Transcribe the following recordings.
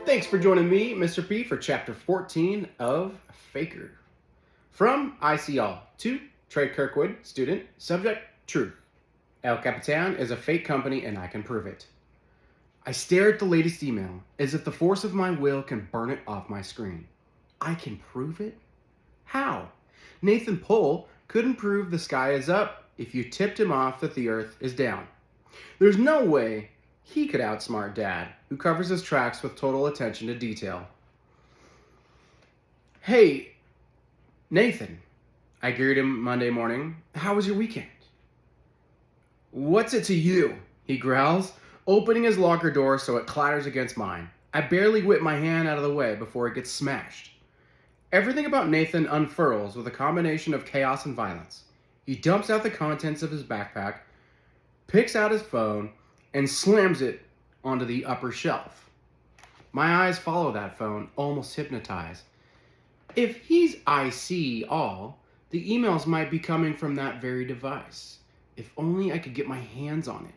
Thanks for joining me, Mr. P, for Chapter 14 of FAKER. From ICL to Trey Kirkwood, student, subject, truth. El Capitan is a fake company and I can prove it. I stare at the latest email as if the force of my will can burn it off my screen. I can prove it? How? Nathan Pohl couldn't prove the sky is up if you tipped him off that the earth is down. There's no way he could outsmart Dad, who covers his tracks with total attention to detail. Hey, Nathan, I greet him Monday morning. How was your weekend? What's it to you? He growls, opening his locker door so it clatters against mine. I barely whip my hand out of the way before it gets smashed. Everything about Nathan unfurls with a combination of chaos and violence. He dumps out the contents of his backpack, picks out his phone, and slams it onto the upper shelf. My eyes follow that phone, almost hypnotized. If he's IC all, the emails might be coming from that very device. If only I could get my hands on it.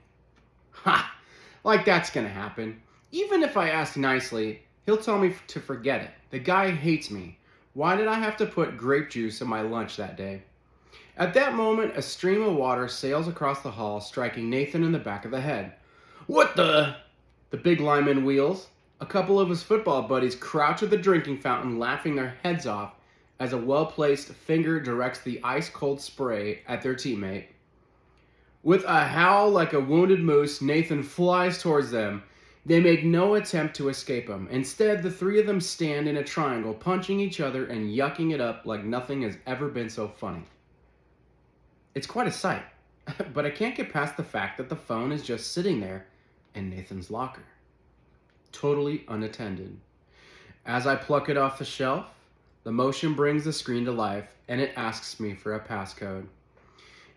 Ha! Like that's gonna happen. Even if I ask nicely, he'll tell me to forget it. The guy hates me. Why did I have to put grape juice in my lunch that day? At that moment, a stream of water sails across the hall, striking Nathan in the back of the head. What the? The big lineman wheels. A couple of his football buddies crouch at the drinking fountain, laughing their heads off as a well-placed finger directs the ice-cold spray at their teammate. With a howl like a wounded moose, Nathan flies towards them. They make no attempt to escape him. Instead, the three of them stand in a triangle, punching each other and yucking it up like nothing has ever been so funny. It's quite a sight, but I can't get past the fact that the phone is just sitting there in Nathan's locker, totally unattended. As I pluck it off the shelf, the motion brings the screen to life and it asks me for a passcode.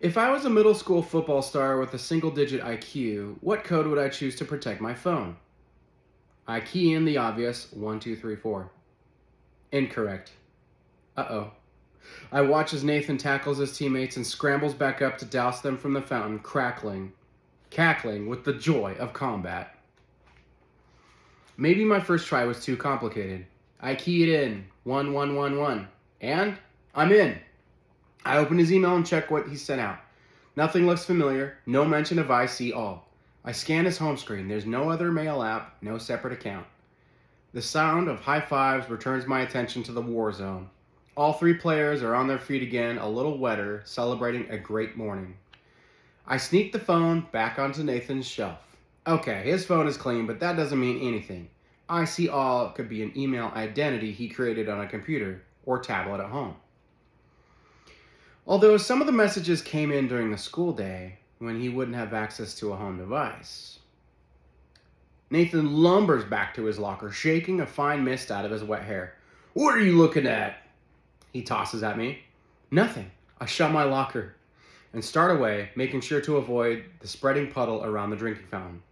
If I was a middle school football star with a single-digit IQ, what code would I choose to protect my phone? I key in the obvious 1234. Incorrect. Uh-oh. I watch as Nathan tackles his teammates and scrambles back up to douse them from the fountain, cackling with the joy of combat. Maybe my first try was too complicated. I key it in, 1111, and I'm in. I open his email and check what he sent out. Nothing looks familiar, no mention of IC all. I scan his home screen. There's no other mail app, no separate account. The sound of high fives returns my attention to the war zone. All three players are on their feet again, a little wetter, celebrating a great morning. I sneak the phone back onto Nathan's shelf. Okay, his phone is clean, but that doesn't mean anything. IC all could be an email identity he created on a computer or tablet at home. Although some of the messages came in during the school day when he wouldn't have access to a home device. Nathan lumbers back to his locker, shaking a fine mist out of his wet hair. What are you looking at? He tosses at me. Nothing. I shut my locker and start away, making sure to avoid the spreading puddle around the drinking fountain.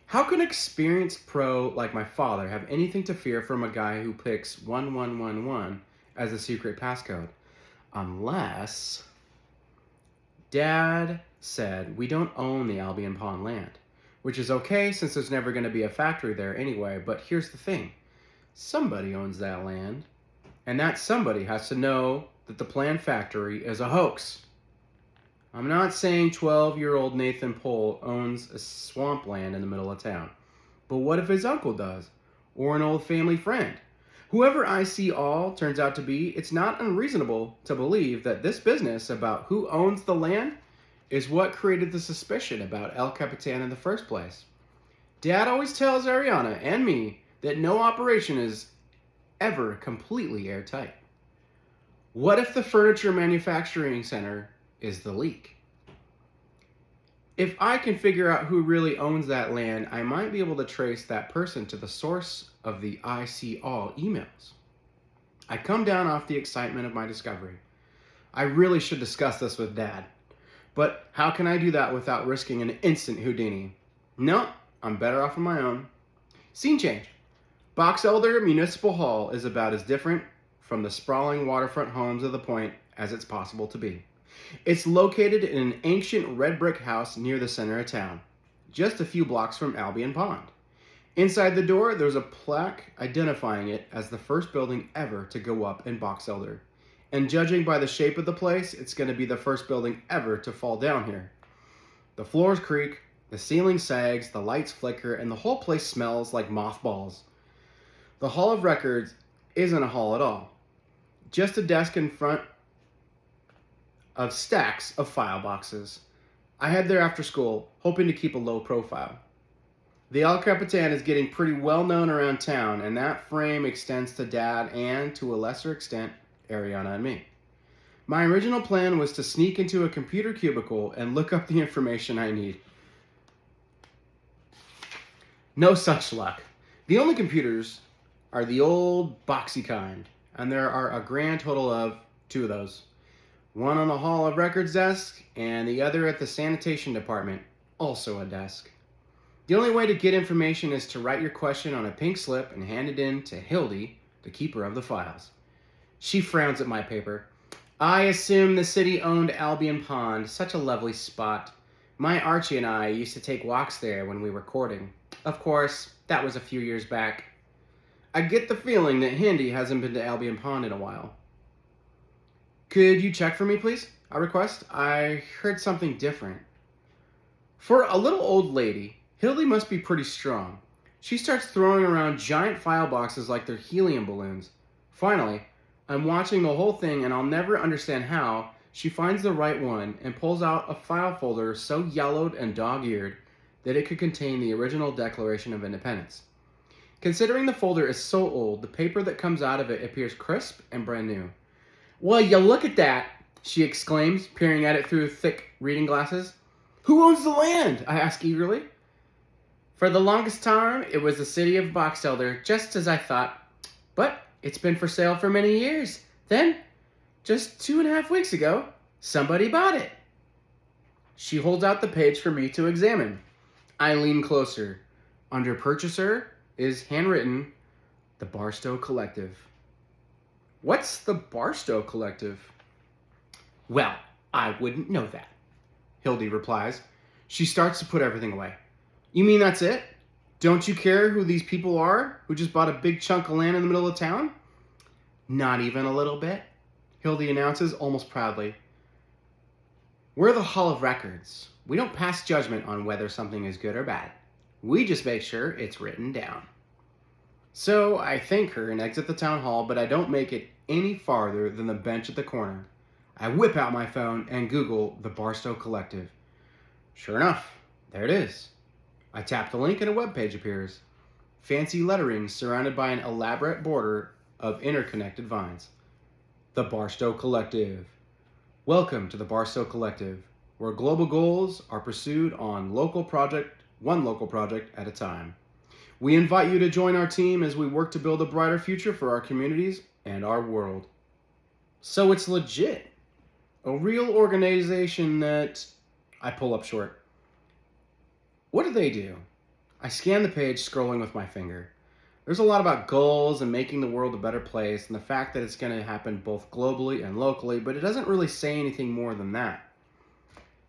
How can an experienced pro like my father have anything to fear from a guy who picks 1111 as a secret passcode? Unless Dad said we don't own the Albion Pond land, which is okay since there's never going to be a factory there anyway, but here's the thing. Somebody owns that land, and that somebody has to know that the planned factory is a hoax. I'm not saying 12-year-old Nathan Pohl owns a swampland in the middle of town, but what if his uncle does, or an old family friend? Whoever IC all turns out to be, it's not unreasonable to believe that this business about who owns the land is what created the suspicion about El Capitan in the first place. Dad always tells Ariana and me that no operation is ever completely airtight. What if the furniture manufacturing center is the leak? If I can figure out who really owns that land, I might be able to trace that person to the source of the IC all emails. I come down off the excitement of my discovery. I really should discuss this with Dad, but how can I do that without risking an instant Houdini? No, I'm better off on my own. Scene change. Box Elder Municipal Hall is about as different from the sprawling waterfront homes of the Point as it's possible to be. It's located in an ancient red brick house near the center of town, just a few blocks from Albion Pond. Inside the door, there's a plaque identifying it as the first building ever to go up in Box Elder. And judging by the shape of the place, it's going to be the first building ever to fall down here. The floors creak, the ceiling sags, the lights flicker, and the whole place smells like mothballs. The Hall of Records isn't a hall at all. Just a desk in front of stacks of file boxes. I head there after school, hoping to keep a low profile. The El Capitan is getting pretty well known around town, and that frame extends to Dad and, to a lesser extent, Ariana and me. My original plan was to sneak into a computer cubicle and look up the information I need. No such luck. The only computers are the old boxy kind, and there are a grand total of 2 of those. One on the Hall of Records desk, and the other at the sanitation department, also a desk. The only way to get information is to write your question on a pink slip and hand it in to Hildy, the keeper of the files. She frowns at my paper. I assume the city owned Albion Pond, such a lovely spot. My Archie and I used to take walks there when we were courting. Of course, that was a few years back. I get the feeling that Hindy hasn't been to Albion Pond in a while. Could you check for me, please? I request. I heard something different. For a little old lady, Hildy must be pretty strong. She starts throwing around giant file boxes like they're helium balloons. Finally, I'm watching the whole thing and I'll never understand how she finds the right one and pulls out a file folder so yellowed and dog-eared that it could contain the original Declaration of Independence. Considering the folder is so old, the paper that comes out of it appears crisp and brand new. Well, you look at that, she exclaims, peering at it through thick reading glasses. Who owns the land? I ask eagerly. For the longest time, it was the city of Box Elder, just as I thought. But it's been for sale for many years. Then, just 2.5 weeks ago, somebody bought it. She holds out the page for me to examine. I lean closer. Under purchaser is handwritten, the Barstow Collective. What's the Barstow Collective? Well, I wouldn't know that, Hildy replies. She starts to put everything away. You mean that's it? Don't you care who these people are who just bought a big chunk of land in the middle of town? Not even a little bit, Hildy announces almost proudly. We're the Hall of Records. We don't pass judgment on whether something is good or bad. We just make sure it's written down. So I thank her and exit the town hall, but I don't make it any farther than the bench at the corner. I whip out my phone and Google the Barstow Collective. Sure enough, there it is. I tap the link and a webpage appears. Fancy lettering surrounded by an elaborate border of interconnected vines. The Barstow Collective. Welcome to the Barstow Collective, where global goals are pursued on one local project at a time. We invite you to join our team as we work to build a brighter future for our communities and our world. So it's legit. A real organization that... I pull up short. What do they do? I scan the page, scrolling with my finger. There's a lot about goals and making the world a better place and the fact that it's going to happen both globally and locally, but it doesn't really say anything more than that.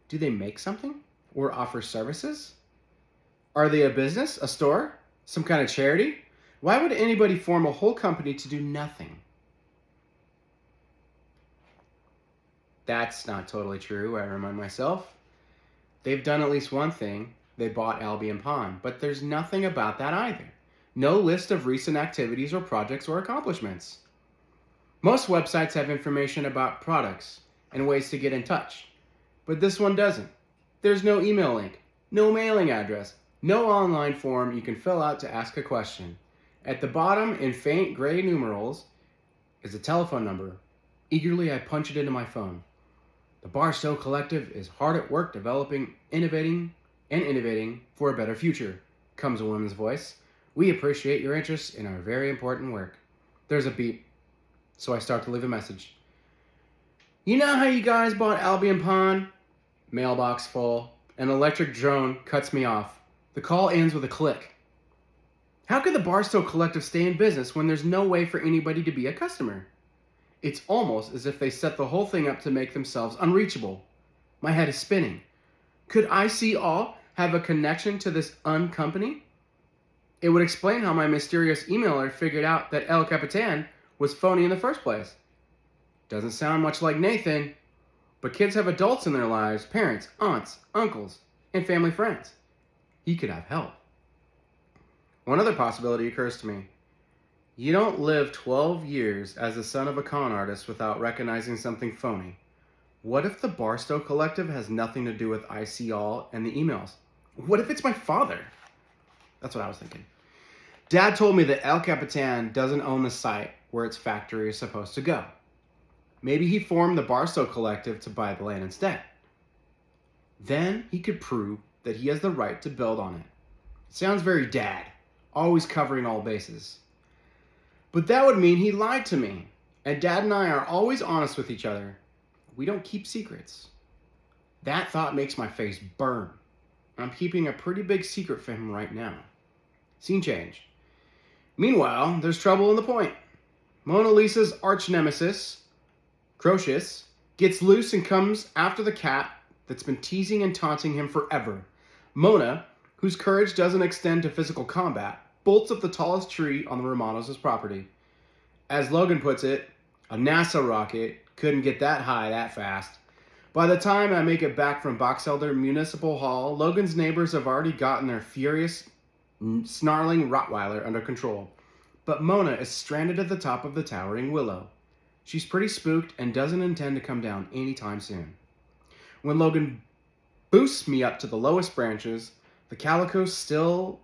Do they make something or offer services? Are they a business, a store, some kind of charity? Why would anybody form a whole company to do nothing? That's not totally true, I remind myself. They've done at least one thing. They bought Albion Pond, but there's nothing about that either. No list of recent activities or projects or accomplishments. Most websites have information about products and ways to get in touch, but this one doesn't. There's no email link, no mailing address, no online form you can fill out to ask a question. At the bottom, in faint gray numerals, is a telephone number. Eagerly, I punch it into my phone. The Barstow Collective is hard at work developing, innovating for a better future, comes a woman's voice. We appreciate your interest in our very important work. There's a beep, so I start to leave a message. You know how you guys bought Albion Pond? Mailbox full. An electric drone cuts me off. The call ends with a click. How could the Barstow Collective stay in business when there's no way for anybody to be a customer? It's almost as if they set the whole thing up to make themselves unreachable. My head is spinning. Could I see all have a connection to this uncompany? It would explain how my mysterious emailer figured out that El Capitan was phony in the first place. Doesn't sound much like Nathan, but kids have adults in their lives, parents, aunts, uncles, and family friends. He could have help. One other possibility occurs to me. You don't live 12 years as the son of a con artist without recognizing something phony. What if the Barstow Collective has nothing to do with I See All and the emails? What if it's my father? That's what I was thinking. Dad told me that El Capitan doesn't own the site where its factory is supposed to go. Maybe he formed the Barstow Collective to buy the land instead. Then he could prove that he has the right to build on it. Sounds very dad, always covering all bases. But that would mean he lied to me, and Dad and I are always honest with each other. We don't keep secrets. That thought makes my face burn. I'm keeping a pretty big secret from him right now. Scene change. Meanwhile, there's trouble in the point. Mona Lisa's arch nemesis, Croesus, gets loose and comes after the cat that's been teasing and taunting him forever. Mona, whose courage doesn't extend to physical combat, bolts up the tallest tree on the Romanos' property. As Logan puts it, a NASA rocket couldn't get that high that fast. By the time I make it back from Box Elder Municipal Hall, Logan's neighbors have already gotten their furious, snarling Rottweiler under control. But Mona is stranded at the top of the towering willow. She's pretty spooked and doesn't intend to come down anytime soon. When Logan boosts me up to the lowest branches, the calico still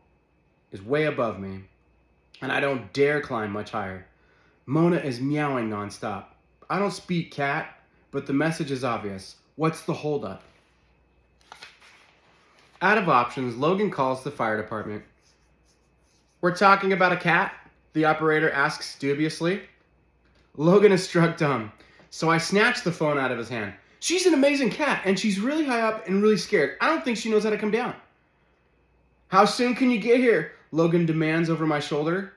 is way above me, and I don't dare climb much higher. Mona is meowing nonstop. I don't speak cat, but the message is obvious. What's the holdup? Out of options, Logan calls the fire department. We're talking about a cat? The operator asks dubiously. Logan is struck dumb, so I snatch the phone out of his hand. She's an amazing cat, and she's really high up and really scared. I don't think she knows how to come down. How soon can you get here? Logan demands over my shoulder.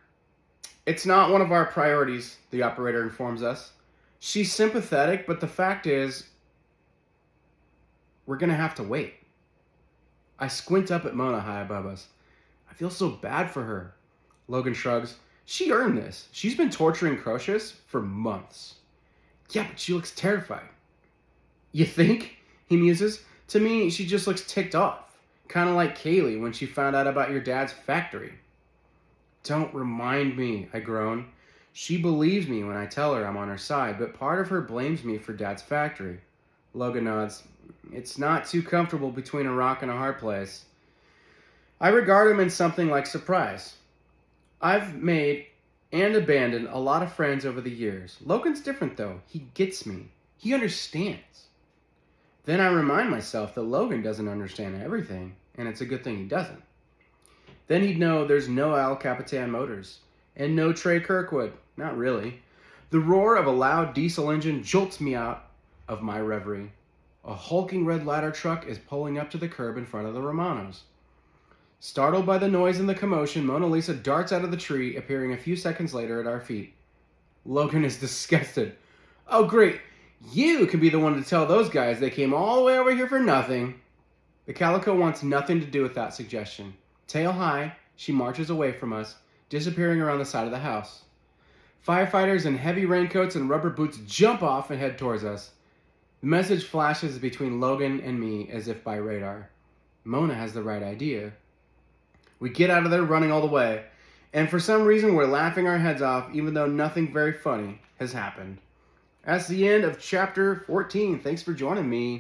It's not one of our priorities, the operator informs us. She's sympathetic, but the fact is, we're going to have to wait. I squint up at Mona high above us. I feel so bad for her. Logan shrugs. She earned this. She's been torturing Croesus for months. Yeah, but she looks terrified. You think? He muses. To me, she just looks ticked off. Kind of like Kaylee when she found out about your dad's factory. Don't remind me, I groan. She believes me when I tell her I'm on her side, but part of her blames me for Dad's factory. Logan nods. It's not too comfortable between a rock and a hard place. I regard him in something like surprise. I've made and abandoned a lot of friends over the years. Logan's different though. He gets me. He understands. Then I remind myself that Logan doesn't understand everything, and it's a good thing he doesn't. Then he'd know there's no El Capitan Motors, and no Trey Kirkwood. Not really. The roar of a loud diesel engine jolts me out of my reverie. A hulking red ladder truck is pulling up to the curb in front of the Romanos. Startled by the noise and the commotion, Mona Lisa darts out of the tree, appearing a few seconds later at our feet. Logan is disgusted. Oh great, you can be the one to tell those guys they came all the way over here for nothing. The calico wants nothing to do with that suggestion. Tail high, she marches away from us, disappearing around the side of the house. Firefighters in heavy raincoats and rubber boots jump off and head towards us. The message flashes between Logan and me as if by radar. Mona has the right idea. We get out of there running all the way, and for some reason we're laughing our heads off even though nothing very funny has happened. That's the end of chapter 14. Thanks for joining me.